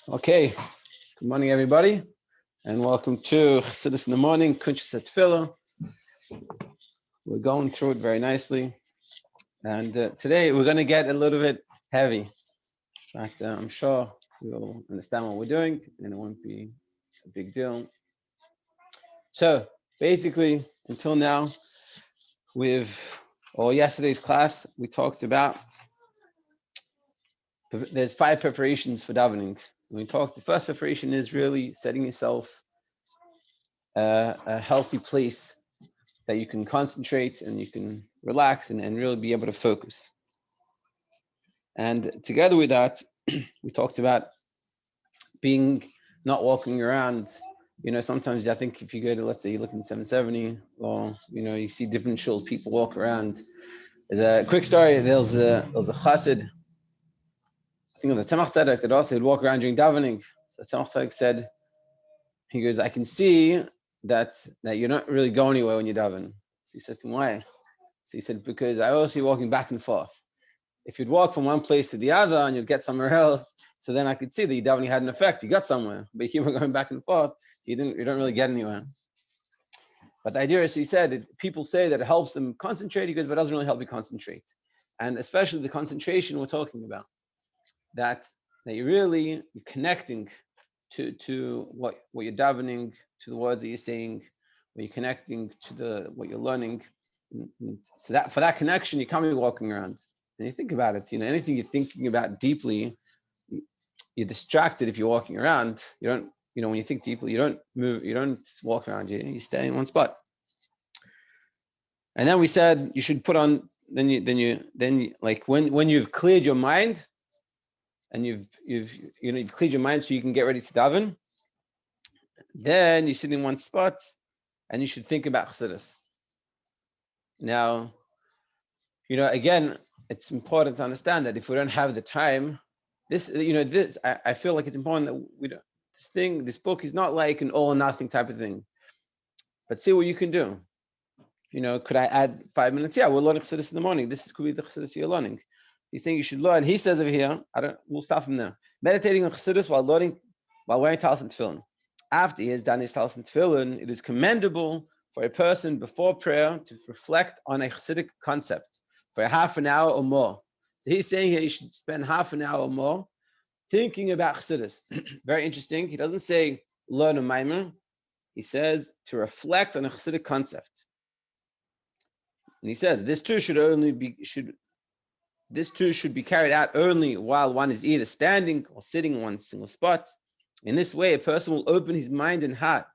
Okay, good morning, everybody, and welcome to Chassidus in the morning, Kuntres Hatefila. We're going through it very nicely, and today we're going to get a little bit heavy, but I'm sure you'll understand what we're doing, and it won't be a big deal. So, basically, until now, yesterday's class, we talked about there's 5 preparations for davening. The first preparation is really setting yourself a healthy place that you can concentrate and you can relax and really be able to focus. And together with that, we talked about not walking around. Sometimes I think if you go to, let's say you look in 770 or, you see different shuls, people walk around. There's a quick story. There was a chassid, I think of the Tzemach Tzedek, that also would walk around during davening. So Tzemach Tzedek said, he goes, I can see that you're not really going anywhere when you daven. So he said to him, why? So he said, because I always see you walking back and forth. If you'd walk from one place to the other and you'd get somewhere else, so then I could see that you definitely had an effect. You got somewhere, but you keep on going back and forth, so you don't really get anywhere. But the idea is, he said, people say that it helps them concentrate. He goes, but it doesn't really help you concentrate. And especially the concentration we're talking about, that you're connecting to what you're davening, to the words that you're saying, when you're connecting to what you're learning. And so that for that connection, you can't be walking around. And you think about it, anything you're thinking about deeply, you're distracted if you're walking around. You don't, when you think deeply, you don't move, you don't walk around, you stay in one spot. And then we said you should put on, then like when you've cleared your mind and you've cleared your mind so you can get ready to daven, then you sit in one spot and you should think about Chassidus. Now, again, it's important to understand that if we don't have the time, I feel like it's important that we don't. This book is not like an all or nothing type of thing. But see what you can do. Could I add 5 minutes? Yeah, we'll learn Chassidus in the morning. This could be the Chassidus you're learning. He's saying you should learn. He says over here, we'll start from there. Meditating on Chassidus while wearing talis and tefillin. After he has done his talis and tefillin, it is commendable for a person before prayer to reflect on a Chassidic concept for half an hour or more. So he's saying here you should spend half an hour or more thinking about Chassidus. Very interesting. He doesn't say learn a maimer. He says to reflect on a Chassidic concept. And he says this too should be carried out only while one is either standing or sitting in one single spot. In this way, a person will open his mind and heart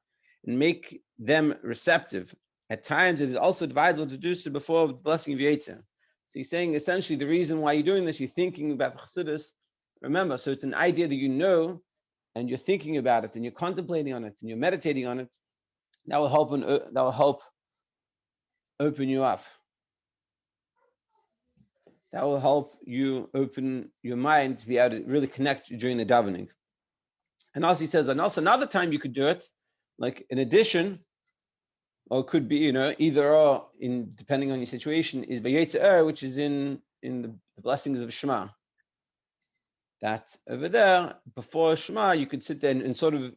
and make them receptive. At times, it is also advisable to do so before the blessing of Yetzer. So he's saying essentially the reason why you're doing this, you're thinking about the Chassidus. Remember, so it's an idea that and you're thinking about it and you're contemplating on it and you're meditating on it. That will help open you up. That will help you open your mind to be able to really connect during the davening. And also he says, and also another time you could do it, like in addition, or it could be, either or, depending on your situation, is by Yetzer, which is in the blessings of Shema. That over there, before Shema, you could sit there and sort of,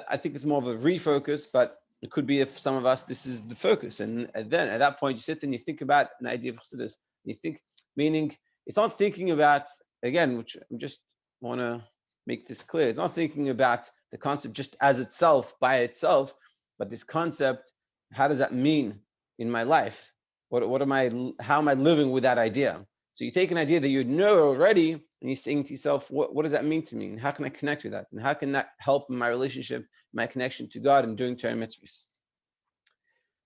I think it's more of a refocus, but it could be if some of us, this is the focus. And then at that point, you sit and you think about an idea of Chassidus. You think, meaning it's not thinking about, again, which I just want to make this clear. It's not thinking about the concept just as itself, by itself, but this concept, how does that mean in my life? How am I living with that idea? So you take an idea that you know already, and you're saying to yourself, what does that mean to me? And how can I connect with that? And how can that help in my relationship, my connection to God and doing Torah mitzvahs?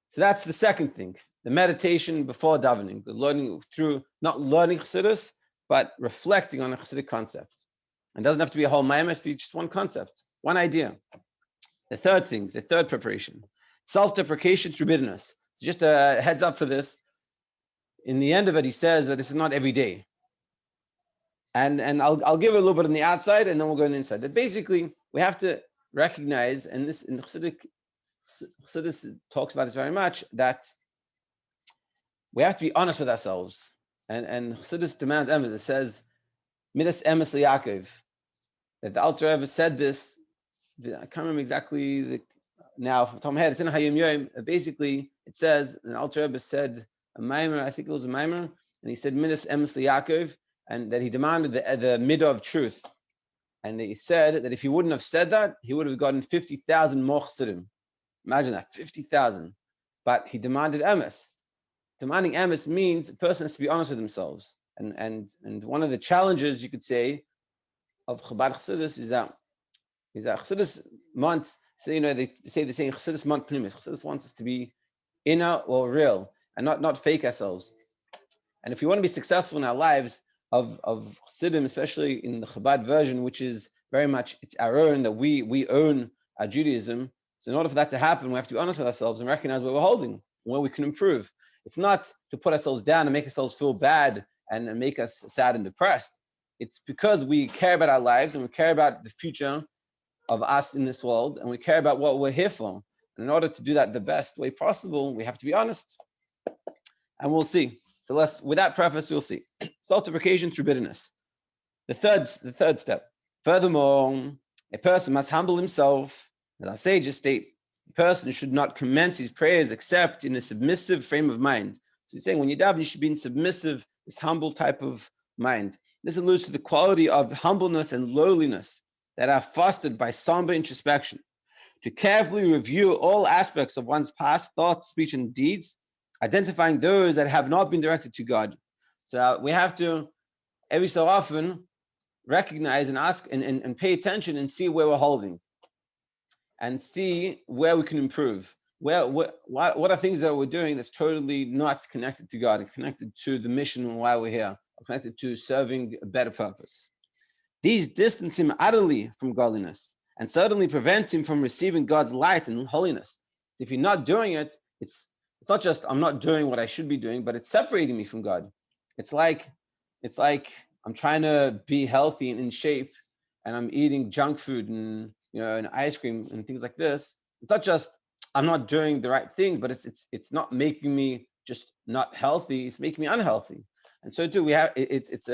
So that's the second thing, the meditation before davening, the learning through, not learning Chassidus, but reflecting on a Chassidic concept. It doesn't have to be a whole maimer, it has to be just one concept, one idea. The third preparation, self-deprecation through bitterness. So just a heads up for this. In the end of it, he says that this is not every day. And I'll give it a little bit on the outside, and then we'll go on the inside. That basically, we have to recognize, and this in Chassidus talks about this very much, that we have to be honest with ourselves. And Chassidus demands emphasis. It says, Midas emes liyakov. that the Alter Rebbe said this. I can't remember exactly now off the top of my head. It's in Hayom Yom. Basically, it says, and Alter Rebbe said a maimer, I think it was a maimer, and he said Midas Emes Yaakov, and that he demanded the midah of truth. And he said that if he wouldn't have said that, he would have gotten 50,000 more chassidim. Imagine that, 50,000. But he demanded emes. Demanding emes means a person has to be honest with themselves. And one of the challenges, you could say, of Chabad Chassidus is that Chassidus wants, so, they say the saying Chassidus mont pnimis. Chassidus wants us to be inner or real and not fake ourselves. And if we want to be successful in our lives of Chassidim, especially in the Chabad version, which is very much, it's our own, that we own our Judaism. So in order for that to happen, we have to be honest with ourselves and recognize where we're holding, where we can improve. It's not to put ourselves down and make ourselves feel bad and make us sad and depressed. It's because we care about our lives and we care about the future of us in this world, and we care about what we're here for. And in order to do that the best way possible, we have to be honest. And we'll see. So with that preface, we'll see. Self-deprecation through bitterness. The third step. Furthermore, a person must humble himself. As our sages state, a person should not commence his prayers except in a submissive frame of mind. So he's saying when you daven, you should be in submissive, this humble type of mind. This alludes to the quality of humbleness and lowliness that are fostered by somber introspection. To carefully review all aspects of one's past thoughts, speech, and deeds, identifying those that have not been directed to God. So we have to, every so often, recognize and ask and pay attention and see where we're holding and see where we can improve. What are things that we're doing that's totally not connected to God and connected to the mission and why we're here, or connected to serving a better purpose. These distance him utterly from godliness and certainly prevent him from receiving God's light and holiness. If you're not doing it, it's not just I'm not doing what I should be doing, but it's separating me from God. It's like I'm trying to be healthy and in shape, and I'm eating junk food and and ice cream and things like this. It's not just I'm not doing the right thing, but it's not making me just not healthy. It's making me unhealthy. And so too, we have it's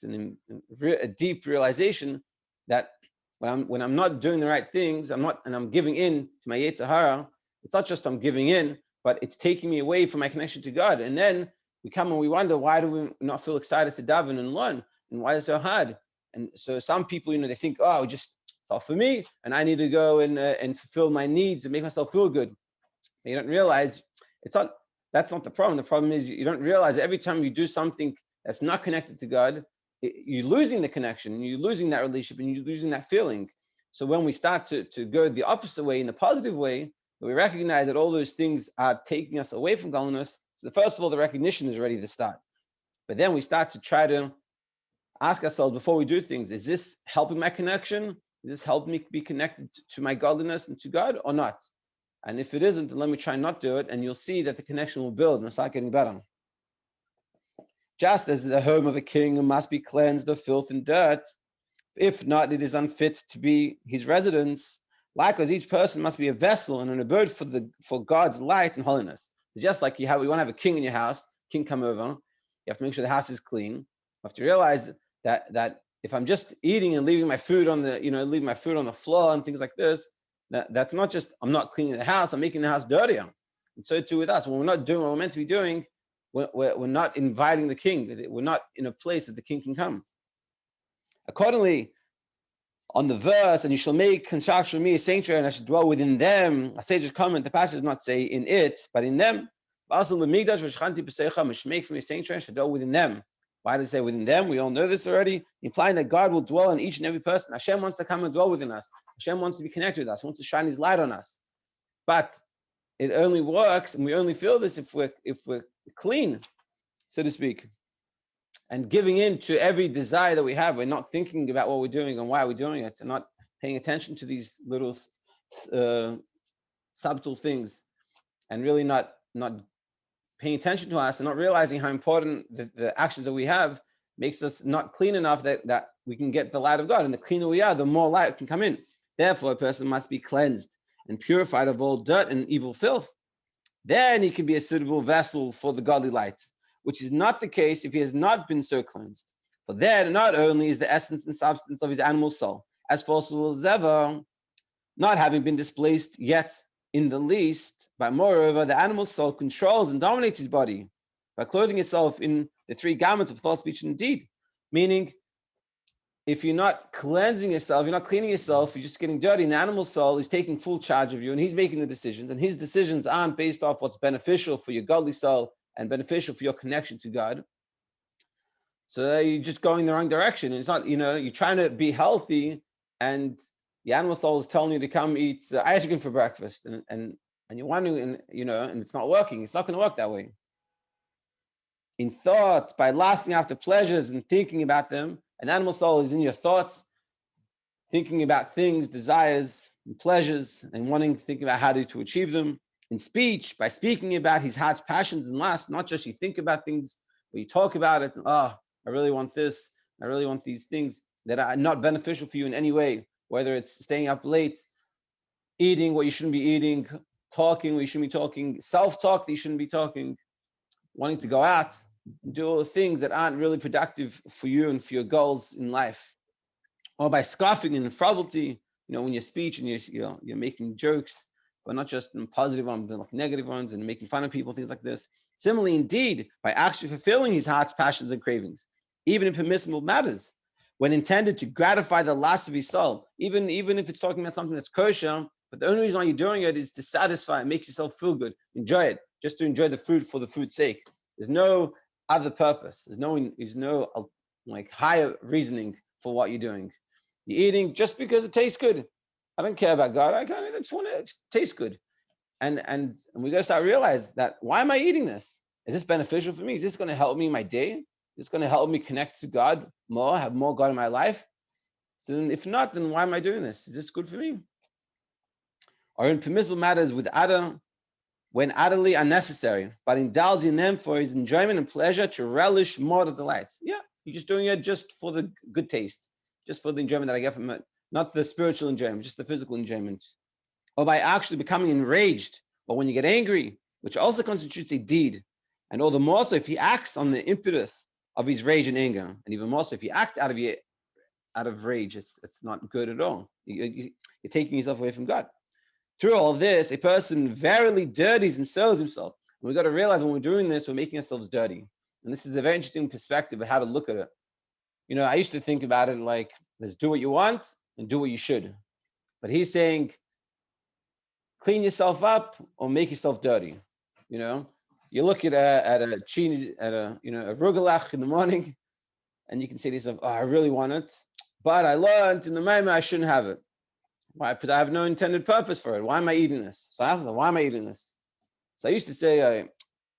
a deep realization that when I'm not doing the right things, I'm giving in to my Yetzer Hara. It's not just I'm giving in, but it's taking me away from my connection to God. And then we come and we wonder, why do we not feel excited to daven and learn? And why is it so hard? And so some people, they think, oh, it's all for me, and I need to go and fulfill my needs and make myself feel good. And you don't realize that's not the problem. The problem is you don't realize that every time you do something that's not connected to God, you're losing the connection, you're losing that relationship, and you're losing that feeling. So when we start to go the opposite way, in the positive way, we recognize that all those things are taking us away from godliness. So first of all, the recognition is already the start. But then we start to try to ask ourselves before we do things, is this helping my connection? Is this helping me be connected to my godliness and to God or not? And if it isn't, then let me try not do it, and you'll see that the connection will build and start getting better. Just as the home of a king must be cleansed of filth and dirt, if not, it is unfit to be his residence. Likewise, each person must be a vessel and an abode for God's light and holiness. Just like you want to have a king in your house, king come over, you have to make sure the house is clean. You have to realize that if I'm just eating and leaving my food on the floor and things like this, that's not just I'm not cleaning the house, I'm making the house dirtier. And so too with us. When we're not doing what we're meant to be doing, we're not inviting the king. We're not in a place that the king can come. Accordingly, on the verse, and you shall make construction for me a sanctuary, and I shall dwell within them. A sage's comment, the passage does not say in it, but in them. Also, the migdash which make for me a sanctuary, and shall dwell within them. Why does it say within them? We all know this already, implying that God will dwell in each and every person. Hashem wants to come and dwell within us. Hashem wants to be connected with us. He wants to shine His light on us. But it only works, and we only feel this if we're clean, so to speak, and giving in to every desire that we have. We're not thinking about what we're doing and why we're doing it, and not paying attention to these little subtle things, and really not paying attention to us and not realizing how important the actions that we have makes us not clean enough that we can get the light of God. And the cleaner we are, the more light can come in. Therefore, a person must be cleansed and purified of all dirt and evil filth. Then he can be a suitable vessel for the godly light, which is not the case if he has not been so cleansed. For that, not only is the essence and substance of his animal soul as forcible as ever, not having been displaced yet in the least, but moreover, the animal soul controls and dominates his body by clothing itself in the three garments of thought, speech, and deed. Meaning, if you're not cleansing yourself, you're not cleaning yourself, you're just getting dirty, and the animal soul is taking full charge of you, and he's making the decisions, and his decisions aren't based off what's beneficial for your godly soul and beneficial for your connection to God. So you're just going the wrong direction. It's not, you're trying to be healthy, and the animal soul is telling you to come eat ice cream for breakfast, and you're wondering, and it's not working. It's not going to work that way. In thought, by lasting after pleasures and thinking about them, an animal soul is in your thoughts, thinking about things, desires, and pleasures, and thinking about how to achieve them. In speech, by speaking about his heart's passions and lusts, not just you think about things, but you talk about it. I really want this. I really want these things that are not beneficial for you in any way, whether it's staying up late, eating what you shouldn't be eating, talking what you shouldn't be talking, self-talk that you shouldn't be talking, wanting to go out, do all the things that aren't really productive for you and for your goals in life. Or by scoffing and frivolity, when your speech and you're making jokes, but not just positive ones, but like negative ones, and making fun of people, things like this. Similarly, indeed, by actually fulfilling his heart's passions and cravings, even in permissible matters, when intended to gratify the lust of his soul, even if it's talking about something that's kosher, but the only reason why you're doing it is to satisfy and make yourself feel good, enjoy it, just to enjoy the food for the food's sake. There's no other purpose. There's no like higher reasoning for what you're doing. You're eating just because it tastes good. I don't care about God. I just want to taste good. And we got to start realize that, why am I eating this? Is this beneficial for me? Is this going to help me in my day? Is this going to help me connect to God more, have more God in my life? So then, if not, then why am I doing this? Is this good for me? Or in permissible matters when utterly unnecessary, but indulge in them for his enjoyment and pleasure, to relish more the delights. Yeah, you're just doing it just for the good taste, just for the enjoyment that I get from it, not the spiritual enjoyment, just the physical enjoyment. Or by actually becoming enraged, or when you get angry, which also constitutes a deed, and all the more so if he acts on the impetus of his rage and anger, and even more so if you act out of rage, it's not good at all. You're taking yourself away from God. Through all this, a person verily dirties and soils himself. And we've got to realize when we're doing this, we're making ourselves dirty. And this is a very interesting perspective of how to look at it. I used to think about it like, let's do what you want and do what you should. But he's saying, clean yourself up or make yourself dirty. You look at a rugelach in the morning, and you can say to yourself, I really want it, but I learned in the moment I shouldn't have it. Why? Because I have no intended purpose for it. Why am I eating this? So I asked myself, why am I eating this? So I used to say,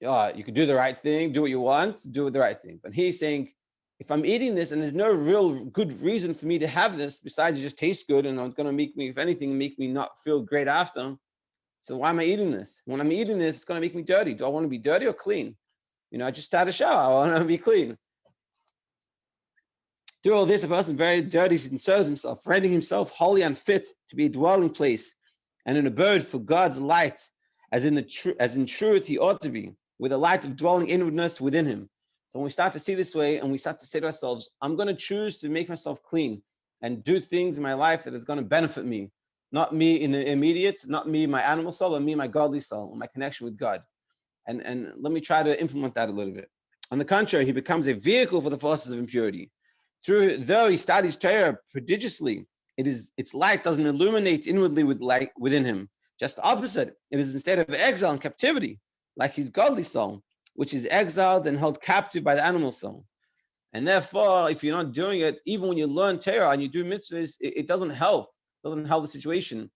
you can do the right thing, do what you want, do the right thing. But he's saying, if I'm eating this and there's no real good reason for me to have this, besides it just tastes good and it's going to make me, if anything, make me not feel great after. So why am I eating this? When I'm eating this, it's going to make me dirty. Do I want to be dirty or clean? I just started a shower. I want to be clean. Through all this, a person very dirty and serves himself, rendering himself wholly unfit to be a dwelling place and an abode for God's light, as in truth he ought to be, with a light of dwelling inwardness within him. So when we start to see this way, and we start to say to ourselves, I'm going to choose to make myself clean and do things in my life that is going to benefit me, not me in the immediate, not me, my animal soul, but me, my godly soul, my connection with God. And let me try to implement that a little bit. On the contrary, he becomes a vehicle for the forces of impurity. Though he studies Torah prodigiously, its light doesn't illuminate inwardly with light within him. Just the opposite. It is instead of exile and captivity, like his godly soul, which is exiled and held captive by the animal soul. And therefore, if you're not doing it, even when you learn Torah and you do mitzvahs, it doesn't help. It doesn't help the situation.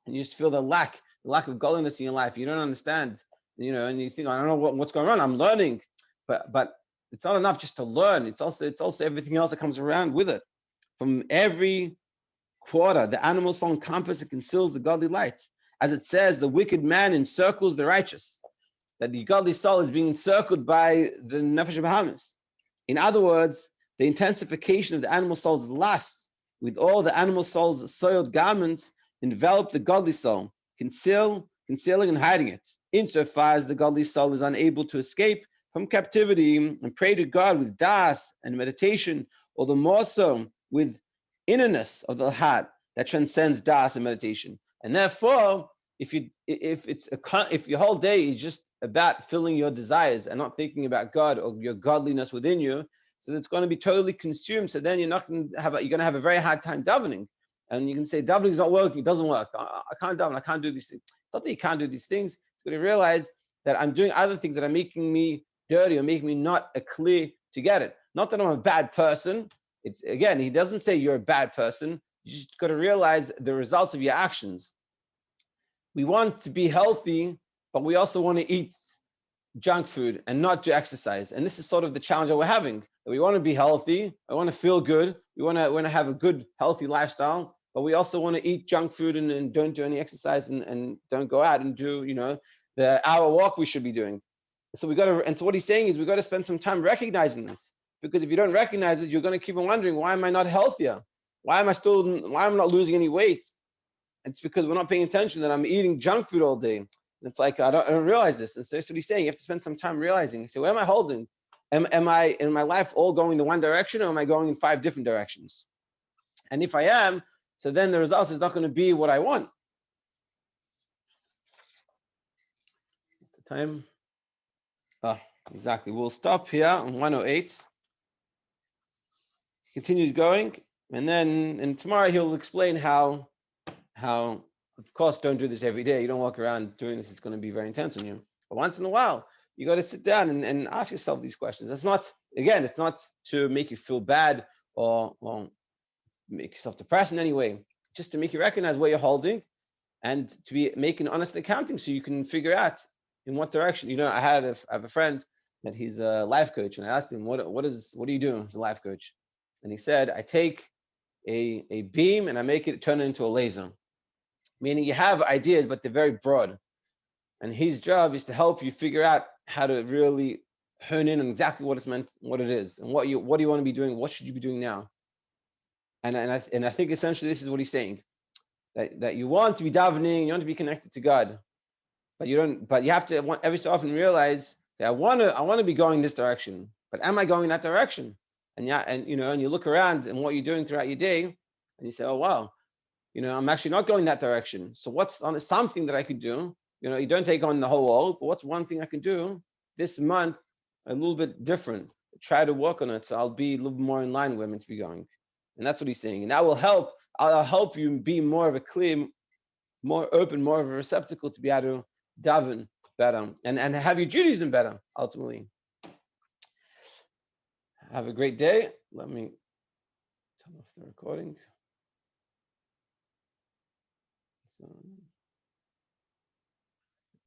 And you just feel the lack of godliness in your life. You don't understand, and you think, I don't know what's going on. I'm learning, but it's not enough just to learn. It's also everything else that comes around with it. From every quarter, the animal soul encompasses and conceals the godly light. As it says, the wicked man encircles the righteous. That the godly soul is being encircled by the nefesh Bahamas. In other words, the intensification of the animal soul's lust with all the animal soul's soiled garments envelop the godly soul, concealing and hiding it, insofar as the godly soul is unable to escape from captivity and pray to God with das and meditation, or the more so with innerness of the heart that transcends das and meditation. And therefore, if your whole day is just about filling your desires and not thinking about God or your godliness within you, so it's going to be totally consumed. So then you're going to have a very hard time davening. And you can say, davening is not working, it doesn't work. I can't daven, I can't do these things. It's not that you can't do these things. You're going to realize that I'm doing other things that are making me dirty or making me not clear to get it. Not that I'm a bad person. It's, again, he doesn't say you're a bad person. You just got to realize the results of your actions. We want to be healthy, but we also want to eat junk food and not do exercise. And this is sort of the challenge that we're having. We want to be healthy. I want to feel good. We want to have a good, healthy lifestyle, but we also want to eat junk food and don't do any exercise and don't go out and do, the hour walk we should be doing. So so what he's saying is we got to spend some time recognizing this, because if you don't recognize it, you're going to keep on wondering, why am I not healthier? Why am I not losing any weight? It's because we're not paying attention that I'm eating junk food all day. And it's like, I don't realize this. And so that's what he's saying. You have to spend some time realizing. So where am I holding? Am I in my life all going in one direction, or am I going in 5 different directions? And if I am, so then the results is not going to be what I want. What's the time? Oh, exactly. We'll stop here on 108. Continues going, and tomorrow he'll explain how, of course, don't do this every day. You don't walk around doing this. It's going to be very intense on you. But once in a while, you got to sit down and ask yourself these questions. It's not to make you feel bad or make yourself depressed in any way. Just to make you recognize where you're holding, and to be making honest accounting so you can figure out in what direction. I have a friend that he's a life coach, and I asked him, what are you doing as a life coach? And he said, I take a beam and I turn it into a laser. Meaning you have ideas, but they're very broad. And his job is to help you figure out how to really hone in on exactly what it's meant, what it is, and what do you want to be doing, what should you be doing now. And I think essentially this is what he's saying, that you want to be davening, you want to be connected to God, but you don't. But you have to every so often realize that I want to be going this direction, but am I going that direction? And you look around and what you're doing throughout your day, and you say, oh wow, I'm actually not going that direction. So what's something that I could do? You don't take on the whole world, but what's one thing I can do this month a little bit different? Try to work on it, so I'll be a little more in line where I'm meant to be going. And that's what he's saying. And that will help. I'll help you be more of a clear, more open, more of a receptacle to be able to daven better and have your Judaism better, ultimately. Have a great day. Let me turn off the recording. So